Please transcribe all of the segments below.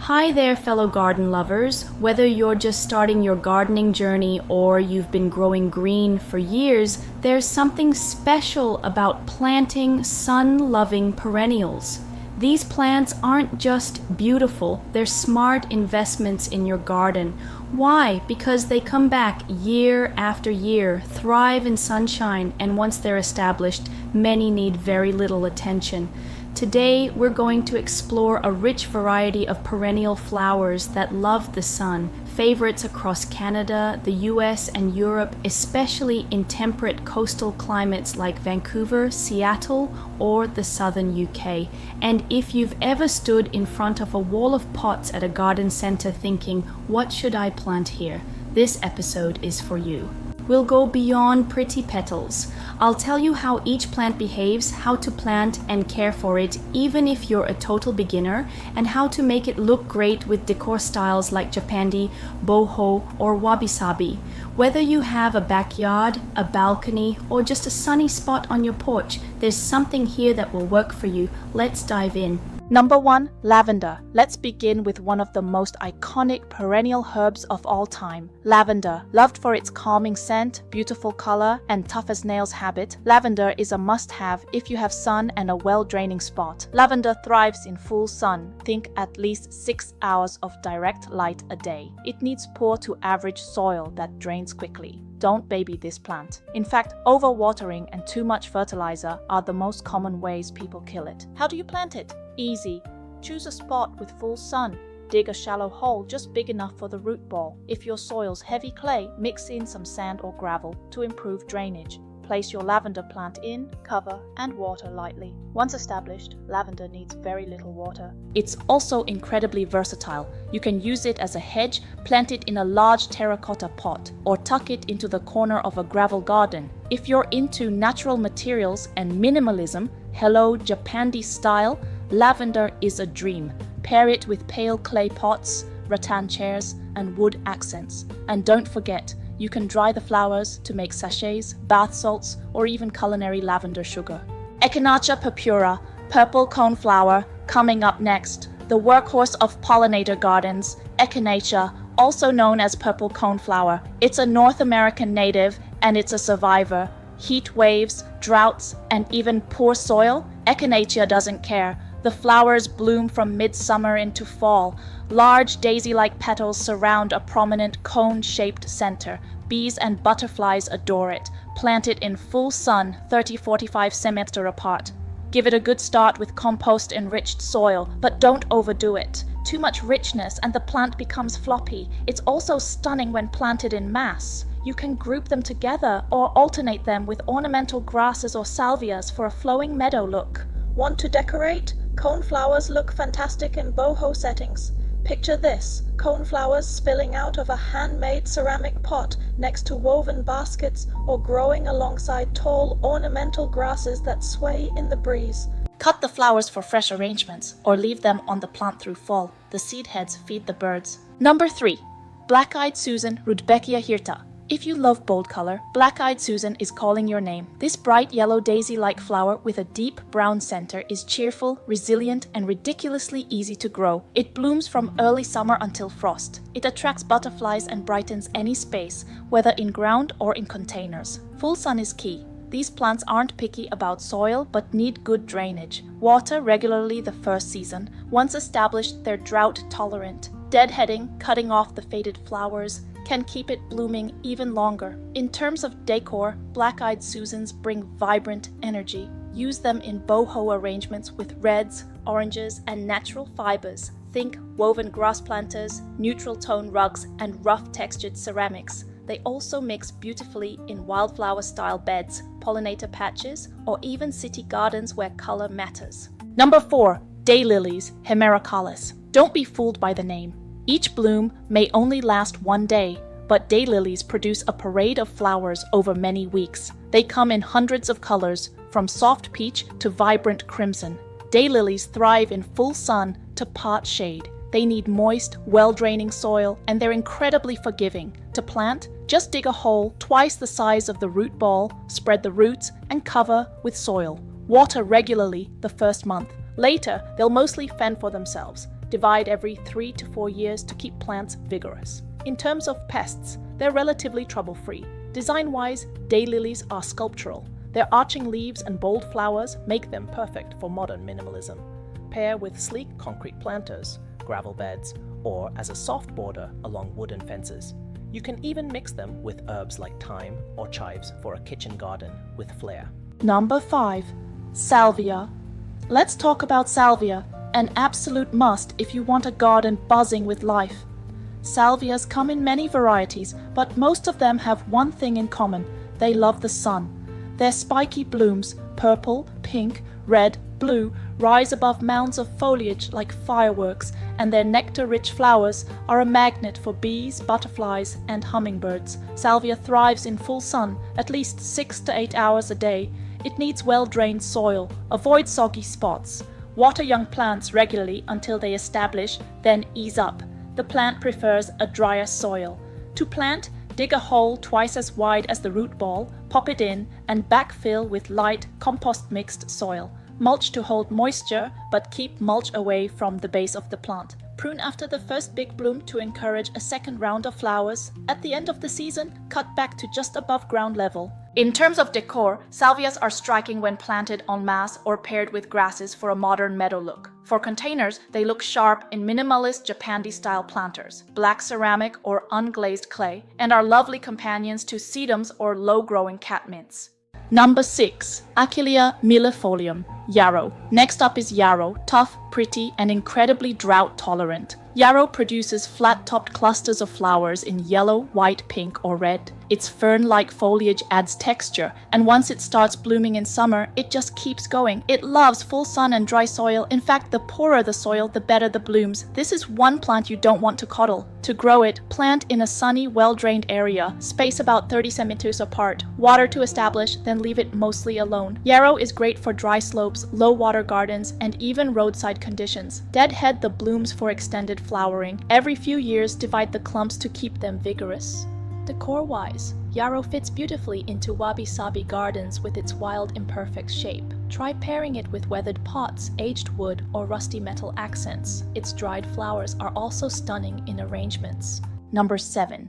Hi there, fellow garden lovers. Whether you're just starting your gardening journey or you've been growing green for years, there's something special about planting sun-loving perennials. These plants aren't just beautiful, they're smart investments in your garden. Why? Because they come back year after year, thrive in sunshine, and once they're established, many need very little attention. Today, we're going to explore a rich variety of perennial flowers that love the sun, favorites across Canada, the US, and Europe, especially in temperate coastal climates like Vancouver, Seattle, or the southern UK. And if you've ever stood in front of a wall of pots at a garden center thinking, what should I plant here? This episode is for you. We'll go beyond pretty petals. I'll tell you how each plant behaves, how to plant and care for it, even if you're a total beginner, and how to make it look great with decor styles like Japandi, boho, or wabi-sabi. Whether you have a backyard, a balcony, or just a sunny spot on your porch, there's something here that will work for you. Let's dive in. Number 1, lavender. Let's begin with one of the most iconic perennial herbs of all time, lavender. Loved for its calming scent, beautiful color, and tough-as-nails habit, lavender is a must-have if you have sun and a well-draining spot. Lavender thrives in full sun. Think at least 6 hours of direct light a day. It needs poor to average soil that drains quickly. Don't baby this plant. In fact, overwatering and too much fertilizer are the most common ways people kill it. How do you plant it? Easy. Choose a spot with full sun. Dig a shallow hole just big enough for the root ball. If your soil's heavy clay, mix in some sand or gravel to improve drainage. Place your lavender plant in, cover, and water lightly. Once established, lavender needs very little water. It's also incredibly versatile. You can use it as a hedge, plant it in a large terracotta pot, or tuck it into the corner of a gravel garden. If you're into natural materials and minimalism, hello Japandi style, lavender is a dream. Pair it with pale clay pots, rattan chairs, and wood accents. And don't forget, you can dry the flowers to make sachets, bath salts, or even culinary lavender sugar. Echinacea purpura, purple coneflower, coming up next. The workhorse of pollinator gardens, Echinacea, also known as purple coneflower. It's a North American native, and it's a survivor. Heat waves, droughts, and even poor soil, Echinacea doesn't care. The flowers bloom from midsummer into fall. Large daisy-like petals surround a prominent cone-shaped center. Bees and butterflies adore it. Plant it in full sun, 30-45 centimeters apart. Give it a good start with compost-enriched soil, but don't overdo it. Too much richness and the plant becomes floppy. It's also stunning when planted in mass. You can group them together or alternate them with ornamental grasses or salvias for a flowing meadow look. Want to decorate? Coneflowers look fantastic in boho settings. Picture this, coneflowers spilling out of a handmade ceramic pot next to woven baskets or growing alongside tall ornamental grasses that sway in the breeze. Cut the flowers for fresh arrangements or leave them on the plant through fall. The seed heads feed the birds. Number 3, Black-Eyed Susan Rudbeckia hirta. If you love bold color, Black-Eyed Susan is calling your name. This bright yellow daisy-like flower with a deep brown center is cheerful, resilient, and ridiculously easy to grow. It blooms from early summer until frost. It attracts butterflies and brightens any space, whether in ground or in containers. Full sun is key. These plants aren't picky about soil but need good drainage. Water regularly the first season. Once established, they're drought tolerant. Deadheading, cutting off the faded flowers, can keep it blooming even longer. In terms of decor, Black-Eyed Susans bring vibrant energy. Use them in boho arrangements with reds, oranges, and natural fibers. Think woven grass planters, neutral tone rugs, and rough textured ceramics. They also mix beautifully in wildflower-style beds, pollinator patches, or even city gardens where color matters. Number 4, daylilies, Hemerocallis. Don't be fooled by the name. Each bloom may only last one day, but daylilies produce a parade of flowers over many weeks. They come in hundreds of colors, from soft peach to vibrant crimson. Daylilies thrive in full sun to part shade. They need moist, well-draining soil, and they're incredibly forgiving. To plant, just dig a hole twice the size of the root ball, spread the roots, and cover with soil. Water regularly the first month. Later, they'll mostly fend for themselves. Divide every 3 to 4 years to keep plants vigorous. In terms of pests, they're relatively trouble-free. Design-wise, daylilies are sculptural. Their arching leaves and bold flowers make them perfect for modern minimalism. Pair with sleek concrete planters, gravel beds, or as a soft border along wooden fences. You can even mix them with herbs like thyme or chives for a kitchen garden with flair. Number 5. Salvia. Let's talk about salvia, an absolute must if you want a garden buzzing with life. Salvias come in many varieties, but most of them have one thing in common: they love the sun. Their spiky blooms, purple, pink, red, blue, rise above mounds of foliage like fireworks, and their nectar-rich flowers are a magnet for bees, butterflies, and hummingbirds. Salvia thrives in full sun, at least 6 to 8 hours a day. It needs well-drained soil. Avoid soggy spots. Water young plants regularly until they establish, then ease up. The plant prefers a drier soil. To plant, dig a hole twice as wide as the root ball, pop it in, and backfill with light, compost-mixed soil. Mulch to hold moisture, but keep mulch away from the base of the plant. Prune after the first big bloom to encourage a second round of flowers. At the end of the season, cut back to just above ground level. In terms of decor, salvias are striking when planted en masse or paired with grasses for a modern meadow look. For containers, they look sharp in minimalist Japandi-style planters, black ceramic or unglazed clay, and are lovely companions to sedums or low-growing catmints. Number 6. Achillea millefolium. Yarrow. Next up is yarrow, tough, pretty, and incredibly drought-tolerant. Yarrow produces flat-topped clusters of flowers in yellow, white, pink, or red. Its fern-like foliage adds texture, and once it starts blooming in summer, it just keeps going. It loves full sun and dry soil. In fact, the poorer the soil, the better the blooms. This is one plant you don't want to coddle. To grow it, plant in a sunny, well-drained area. Space about 30 centimeters apart. Water to establish, then leave it mostly alone. Yarrow is great for dry slopes, low-water gardens, and even roadside conditions. Deadhead the blooms for extended flowering. Every few years, divide the clumps to keep them vigorous. Decor-wise, yarrow fits beautifully into wabi-sabi gardens with its wild, imperfect shape. Try pairing it with weathered pots, aged wood, or rusty metal accents. Its dried flowers are also stunning in arrangements. Number 7.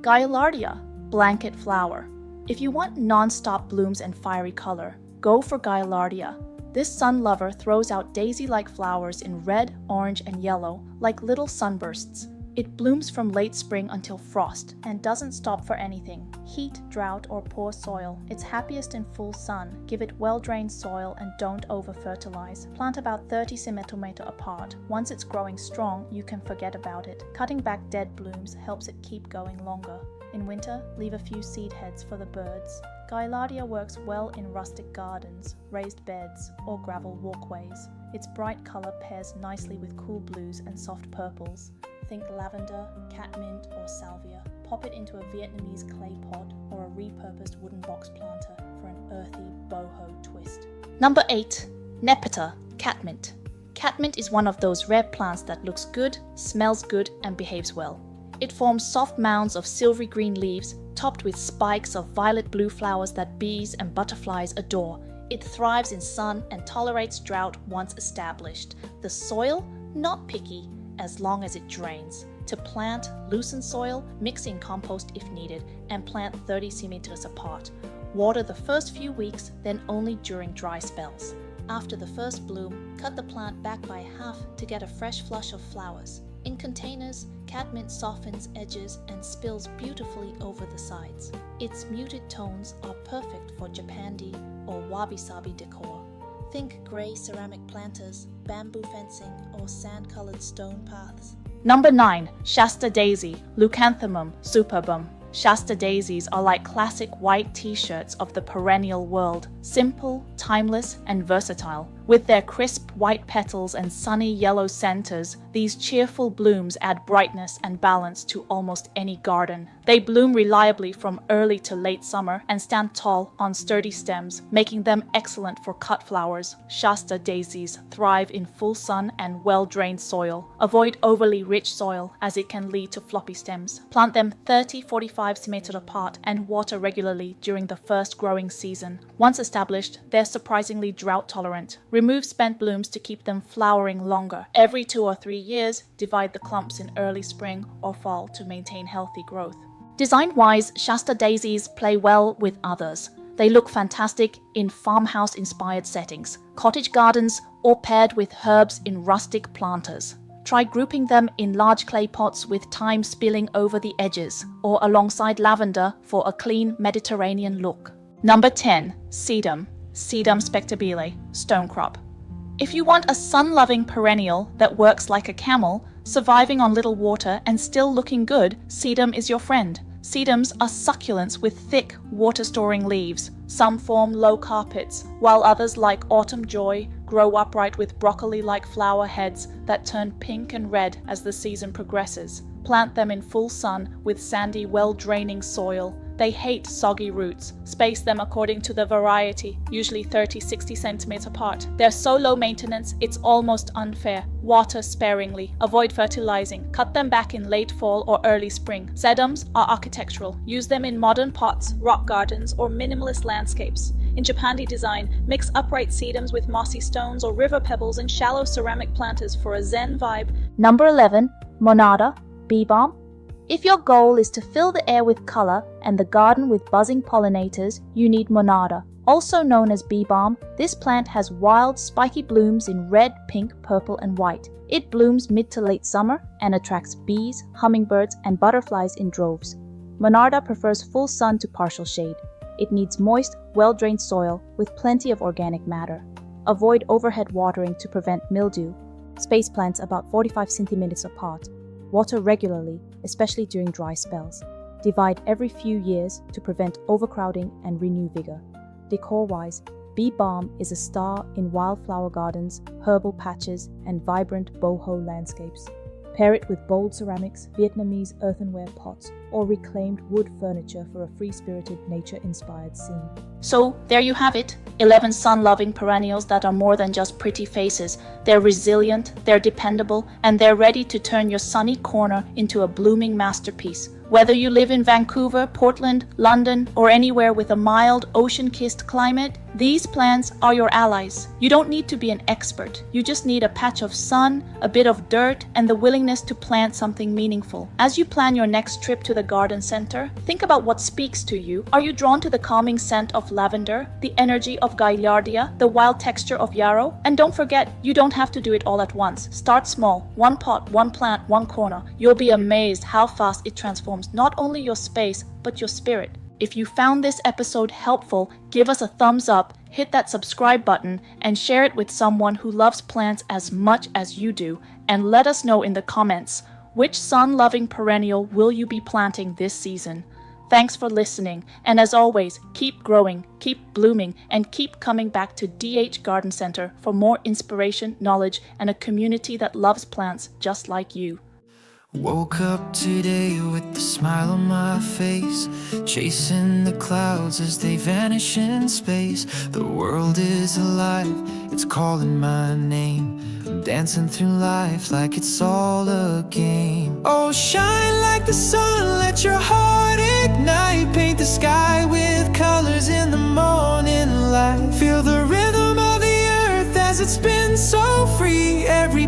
Gaillardia, blanket flower. If you want non-stop blooms and fiery color, go for Gaillardia. This sun lover throws out daisy-like flowers in red, orange, and yellow, like little sunbursts. It blooms from late spring until frost and doesn't stop for anything. Heat, drought, or poor soil. It's happiest in full sun. Give it well-drained soil and don't over-fertilize. Plant about 30 centimeters apart. Once it's growing strong, you can forget about it. Cutting back dead blooms helps it keep going longer. In winter, leave a few seed heads for the birds. Gaillardia works well in rustic gardens, raised beds, or gravel walkways. Its bright color pairs nicely with cool blues and soft purples. Think lavender, catmint, or salvia. Pop it into a Vietnamese clay pot or a repurposed wooden box planter for an earthy boho twist. Number 8. Nepeta, catmint. Catmint is one of those rare plants that looks good, smells good, and behaves well. It forms soft mounds of silvery green leaves, topped with spikes of violet-blue flowers that bees and butterflies adore. It thrives in sun and tolerates drought once established. The soil? Not picky, as long as it drains. To plant, loosen soil, mix in compost if needed, and plant 30 centimeters apart. Water the first few weeks, then only during dry spells. After the first bloom, cut the plant back by half to get a fresh flush of flowers. In containers, catmint softens edges and spills beautifully over the sides. Its muted tones are perfect for Japandi or wabi-sabi decor. Think grey ceramic planters, bamboo fencing, or sand-colored stone paths. Number 9. Shasta daisy, Leucanthemum superbum. Shasta daisies are like classic white t-shirts of the perennial world, simple, timeless, and versatile. With their crisp white petals and sunny yellow centers, these cheerful blooms add brightness and balance to almost any garden. They bloom reliably from early to late summer and stand tall on sturdy stems, making them excellent for cut flowers. Shasta daisies thrive in full sun and well-drained soil. Avoid overly rich soil as it can lead to floppy stems. Plant them 30-45 centimeters apart and water regularly during the first growing season. Once established, they're surprisingly drought-tolerant. Remove spent blooms to keep them flowering longer. Every 2 or 3 years, divide the clumps in early spring or fall to maintain healthy growth. Design-wise, Shasta daisies play well with others. They look fantastic in farmhouse-inspired settings, cottage gardens, or paired with herbs in rustic planters. Try grouping them in large clay pots with thyme spilling over the edges, or alongside lavender for a clean Mediterranean look. Number 10. Sedum. Sedum spectabile, stone crop. If you want a sun-loving perennial that works like a camel, surviving on little water and still looking good, sedum is your friend. Sedums are succulents with thick, water-storing leaves. Some form low carpets, while others, like autumn joy, grow upright with broccoli-like flower heads that turn pink and red as the season progresses. Plant them in full sun with sandy, well-draining soil. They hate soggy roots. Space them according to the variety, usually 30-60 centimeters apart. They're so low maintenance, it's almost unfair. Water sparingly. Avoid fertilizing. Cut them back in late fall or early spring. Sedums are architectural. Use them in modern pots, rock gardens, or minimalist landscapes. In Japandi design, mix upright sedums with mossy stones or river pebbles in shallow ceramic planters for a zen vibe. Number 11. Monarda, bee balm. If your goal is to fill the air with color and the garden with buzzing pollinators, you need Monarda. Also known as bee balm, this plant has wild, spiky blooms in red, pink, purple, and white. It blooms mid to late summer and attracts bees, hummingbirds, and butterflies in droves. Monarda prefers full sun to partial shade. It needs moist, well-drained soil with plenty of organic matter. Avoid overhead watering to prevent mildew. Space plants about 45 centimeters apart. Water regularly, especially during dry spells. Divide every few years to prevent overcrowding and renew vigor. Decor-wise, bee balm is a star in wildflower gardens, herbal patches, and vibrant boho landscapes. Pair it with bold ceramics, Vietnamese earthenware pots, or reclaimed wood furniture for a free-spirited, nature-inspired scene. So, there you have it. 11 sun-loving perennials that are more than just pretty faces. They're resilient, they're dependable, and they're ready to turn your sunny corner into a blooming masterpiece. Whether you live in Vancouver, Portland, London, or anywhere with a mild, ocean-kissed climate, these plants are your allies. You don't need to be an expert. You just need a patch of sun, a bit of dirt, and the willingness to plant something meaningful. As you plan your next trip to the garden center, think about what speaks to you. Are you drawn to the calming scent of lavender, the energy of gaillardia, the wild texture of yarrow? And don't forget, you don't have to do it all at once. Start small. One pot, one plant, one corner. You'll be amazed how fast it transforms not only your space, but your spirit. If you found this episode helpful, give us a thumbs up, hit that subscribe button, and share it with someone who loves plants as much as you do. And let us know in the comments, which sun-loving perennial will you be planting this season? Thanks for listening, and as always, keep growing, keep blooming, and keep coming back to DH Garden Center for more inspiration, knowledge, and a community that loves plants just like you. Woke up today with a smile on my face, chasing the clouds as they vanish in space. The world is alive, it's calling my name. I'm dancing through life like it's all a game. Oh, shine like the sun, let your heart ignite. Paint the sky with colors in the morning light. Feel the rhythm of the earth as it spins so free. Every